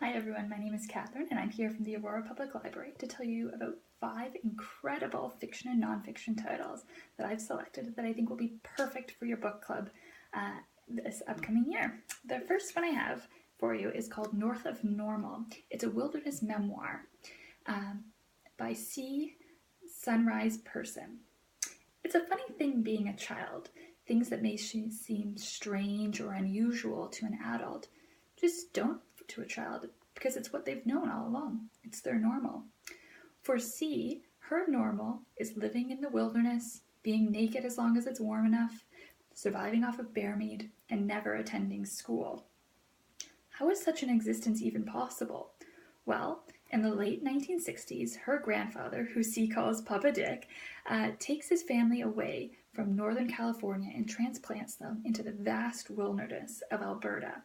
Hi everyone, my name is Catherine and I'm here from the Aurora Public Library to tell you about 5 incredible fiction and nonfiction titles that I've selected that I think will be perfect for your book club this upcoming year. The first one I have for you is called North of Normal. It's a wilderness memoir by C. Sunrise Person. It's a funny thing being a child. Things that may seem strange or unusual to an adult just don't to a child because it's what they've known all along. It's their normal. For C, her normal is living in the wilderness, being naked as long as it's warm enough, surviving off of bear meat, and never attending school. How is such an existence even possible? Well, in the late 1960s, her grandfather, who C calls Papa Dick, takes his family away from Northern California and transplants them into the vast wilderness of Alberta.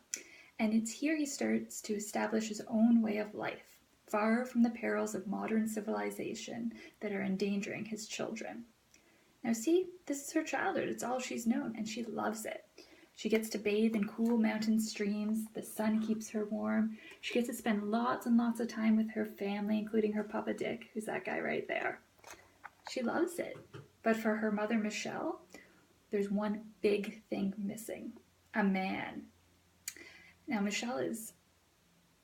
And it's here he starts to establish his own way of life, far from the perils of modern civilization that are endangering his children. Now see, this is her childhood. It's all she's known, and she loves it. She gets to bathe in cool mountain streams. The sun keeps her warm. She gets to spend lots and lots of time with her family, including her Papa Dick, who's that guy right there. She loves it. But for her mother, Michelle, there's one big thing missing: a man. Now, Michelle is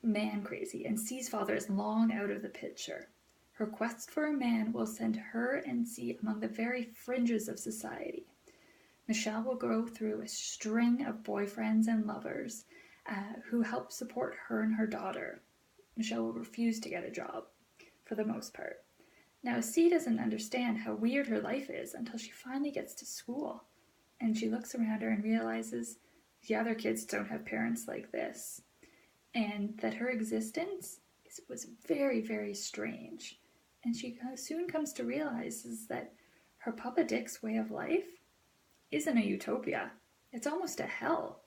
man crazy, and C's father is long out of the picture. Her quest for a man will send her and C among the very fringes of society. Michelle will go through a string of boyfriends and lovers who help support her and her daughter. Michelle will refuse to get a job, for the most part. Now, C doesn't understand how weird her life is until she finally gets to school, and she looks around her and realizes the other kids don't have parents like this, and that her existence was very, very strange. And she soon comes to realize that her Papa Dick's way of life isn't a utopia. It's almost a hell.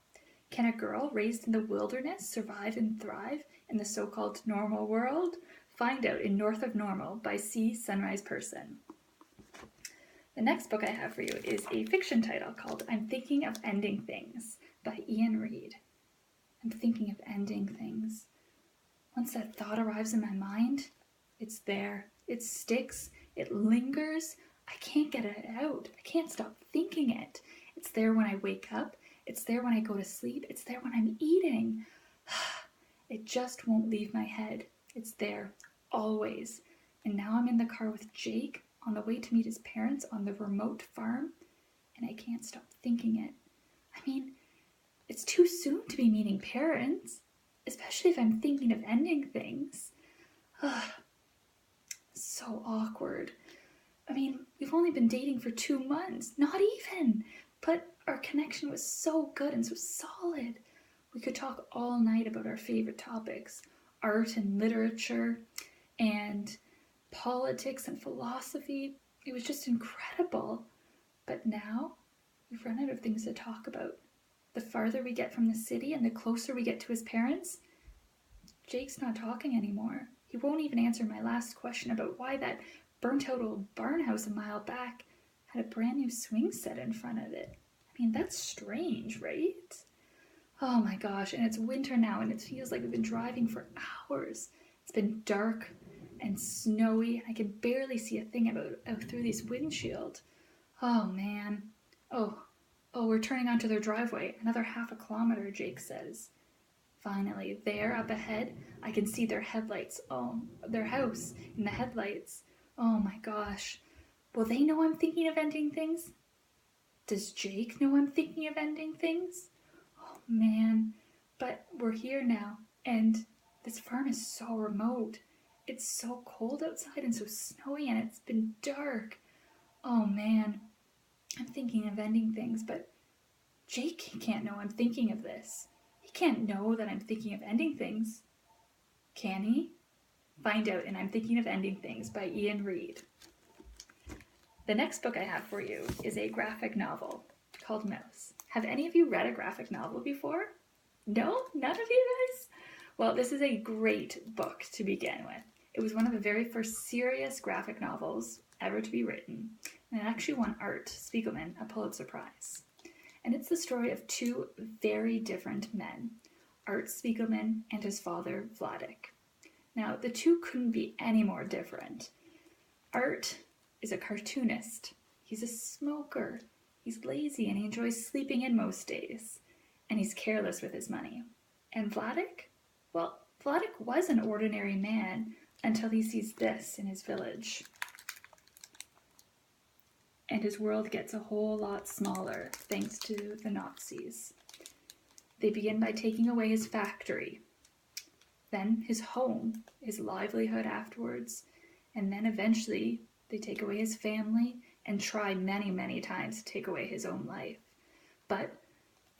Can a girl raised in the wilderness survive and thrive in the so-called normal world? Find out in North of Normal by C. Sunrise Person. The next book I have for you is a fiction title called I'm Thinking of Ending Things by Ian Reid. I'm thinking of ending things. Once that thought arrives in my mind, it's there. It sticks. It lingers. I can't get it out. I can't stop thinking it. It's there when I wake up. It's there when I go to sleep. It's there when I'm eating. It just won't leave my head. It's there, always. And now I'm in the car with Jake on the way to meet his parents on the remote farm, and I can't stop thinking it. I mean, it's too soon to be meeting parents, especially if I'm thinking of ending things. So awkward. I mean, we've only been dating for 2 months, not even, but our connection was so good and so solid. We could talk all night about our favorite topics, art and literature, and politics and philosophy. It was just incredible. But now, we've run out of things to talk about. The farther we get from the city and the closer we get to his parents, Jake's not talking anymore. He won't even answer my last question about why that burnt-out old barn house a mile back had a brand new swing set in front of it. I mean, that's strange, right? Oh my gosh, and it's winter now, and it feels like we've been driving for hours. It's been dark and snowy. I can barely see a thing out through this windshield. Oh man. Oh, we're turning onto their driveway. Another half a kilometer, Jake says. Finally, there up ahead, I can see their headlights. Oh, their house in the headlights. Oh my gosh. Will they know I'm thinking of ending things? Does Jake know I'm thinking of ending things? Oh man. But we're here now, and this farm is so remote. It's so cold outside and so snowy, and it's been dark. Oh man. I'm thinking of ending things, but Jake can't know I'm thinking of this. He can't know that I'm thinking of ending things. Can he? Find out in I'm Thinking of Ending Things by Ian Reid. The next book I have for you is a graphic novel called Mouse. Have any of you read a graphic novel before? No? None of you guys? Well, this is a great book to begin with. It was one of the very first serious graphic novels ever to be written, and it actually won Art Spiegelman a Pulitzer Prize. And it's the story of 2 very different men. Art Spiegelman and his father, Vladek. Now, the two couldn't be any more different. Art is a cartoonist. He's a smoker. He's lazy and he enjoys sleeping in most days. And he's careless with his money. And Vladek? Well, Vladek was an ordinary man until he sees this in his village. And his world gets a whole lot smaller thanks to the Nazis. They begin by taking away his factory, then his home, his livelihood afterwards, and then eventually they take away his family and try many, many times to take away his own life. But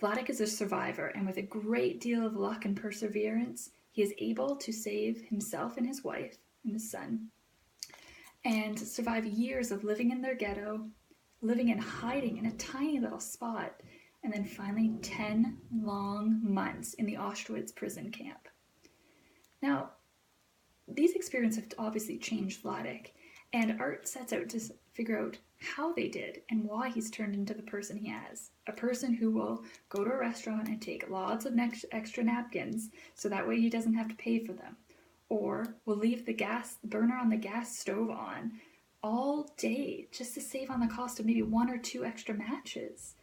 Vladek is a survivor, and with a great deal of luck and perseverance, he is able to save himself and his wife and his son, and survive years of living in their ghetto, living and hiding in a tiny little spot, and then finally 10 long months in the Auschwitz prison camp. Now, these experiences have obviously changed Vladek, and Art sets out to figure out how they did and why he's turned into the person he has. A person who will go to a restaurant and take lots of extra napkins so that way he doesn't have to pay for them. Or will leave the burner on the gas stove on all day just to save on the cost of maybe 1 or 2 extra matches.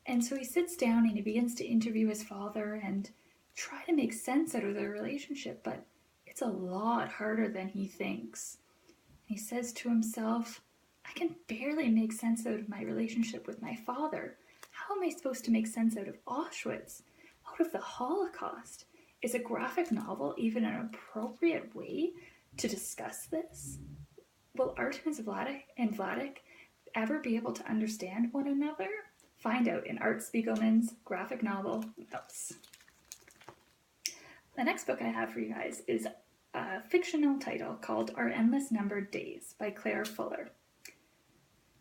And so he sits down and he begins to interview his father and try to make sense out of their relationship, but it's a lot harder than he thinks. And he says to himself, I can barely make sense out of my relationship with my father. How am I supposed to make sense out of Auschwitz, out of the Holocaust? Is a graphic novel even an appropriate way to discuss this? Will Artemis and Vladek ever be able to understand one another? Find out in Art Spiegelman's graphic novel, Mouse. The next book I have for you guys is a fictional title called Our Endless Numbered Days by Claire Fuller.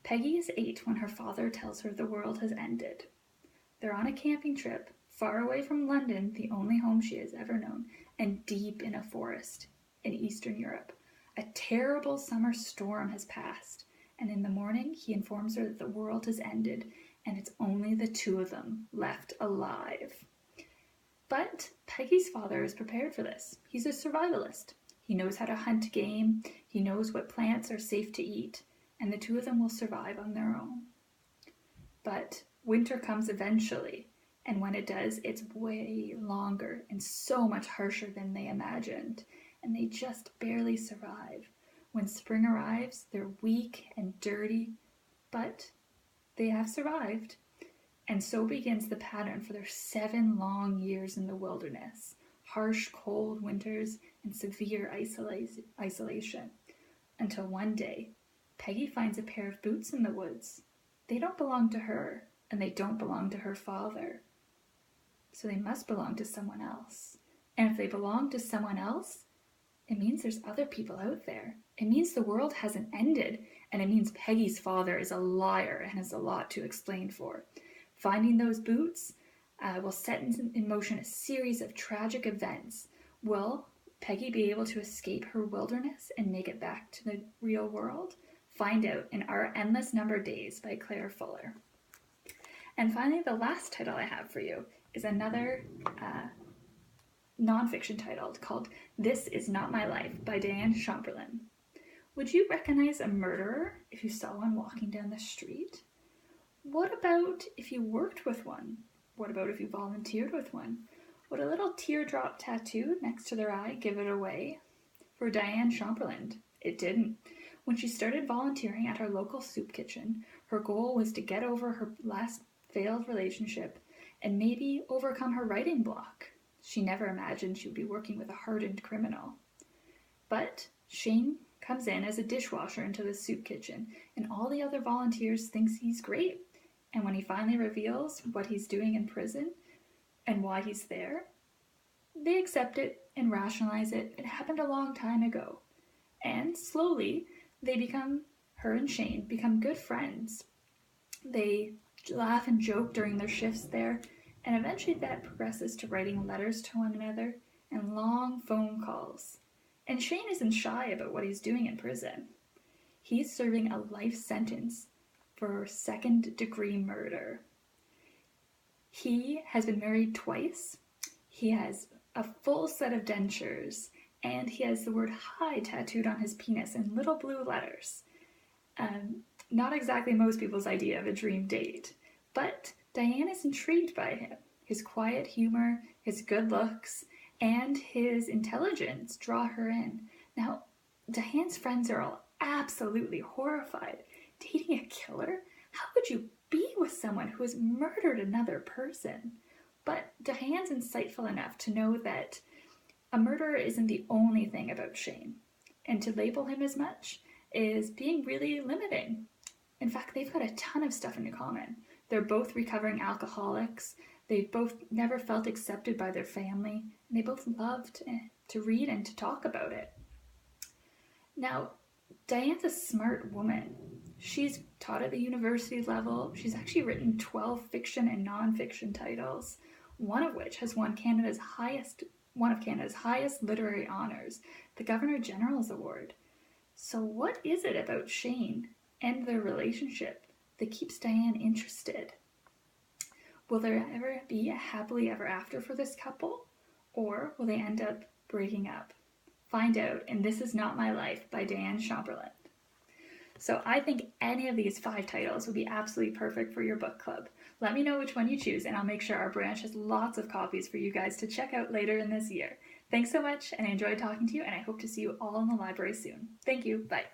Peggy is 8 when her father tells her the world has ended. They're on a camping trip, far away from London, the only home she has ever known, and deep in a forest in Eastern Europe. A terrible summer storm has passed, and in the morning he informs her that the world has ended, and it's only the two of them left alive. But Peggy's father is prepared for this. He's a survivalist. He knows how to hunt game, he knows what plants are safe to eat, and the two of them will survive on their own. But winter comes eventually, and when it does, it's way longer and so much harsher than they imagined, and they just barely survive. When spring arrives, they're weak and dirty, but they have survived. And so begins the pattern for their 7 long years in the wilderness, harsh, cold winters and severe isolation, until one day, Peggy finds a pair of boots in the woods. They don't belong to her, and they don't belong to her father. So they must belong to someone else. And if they belong to someone else, it means there's other people out there. It means the world hasn't ended, and it means Peggy's father is a liar and has a lot to explain for. Finding those boots will set in motion a series of tragic events. Will Peggy be able to escape her wilderness and make it back to the real world? Find out in Our Endless Numbered Days by Claire Fuller. And finally, the last title I have for you is another nonfiction title called This Is Not My Life by Diane Chamberlain. Would you recognize a murderer if you saw one walking down the street? What about if you worked with one? What about if you volunteered with one? Would a little teardrop tattoo next to their eye give it away? For Diane Chamberlain, it didn't. When she started volunteering at her local soup kitchen, her goal was to get over her last failed relationship and maybe overcome her writing block. She never imagined she would be working with a hardened criminal. But Shane comes in as a dishwasher into the soup kitchen, and all the other volunteers think he's great. And when he finally reveals what he's doing in prison and why he's there, they accept it and rationalize it. It happened a long time ago. And slowly, her and Shane become good friends. They laugh and joke during their shifts there, and eventually that progresses to writing letters to one another and long phone calls. And Shane isn't shy about what he's doing in prison. He's serving a life sentence for second-degree murder. He has been married twice. He has a full set of dentures, and he has the word hi tattooed on his penis in little blue letters. Not exactly most people's idea of a dream date, but Diane is intrigued by him. His quiet humor, his good looks, and his intelligence draw her in. Now, Diane's friends are all absolutely horrified. Dating a killer? How could you be with someone who has murdered another person? But Diane's insightful enough to know that a murderer isn't the only thing about Shane, and to label him as much is being really limiting. In fact, they've got a ton of stuff in common. They're both recovering alcoholics, they both never felt accepted by their family, and they both loved to read and to talk about it. Now, Diane's a smart woman. She's taught at the university level. She's actually written 12 fiction and non-fiction titles, one of which has won one of Canada's highest literary honors, the Governor General's Award. So what is it about Shane and their relationship that keeps Diane interested? Will there ever be a happily ever after for this couple? Or will they end up breaking up? Find out in This Is Not My Life by Diane Chamberlain. So I think any of these 5 titles would be absolutely perfect for your book club. Let me know which one you choose, and I'll make sure our branch has lots of copies for you guys to check out later in this year. Thanks so much, and I enjoyed talking to you, and I hope to see you all in the library soon. Thank you. Bye.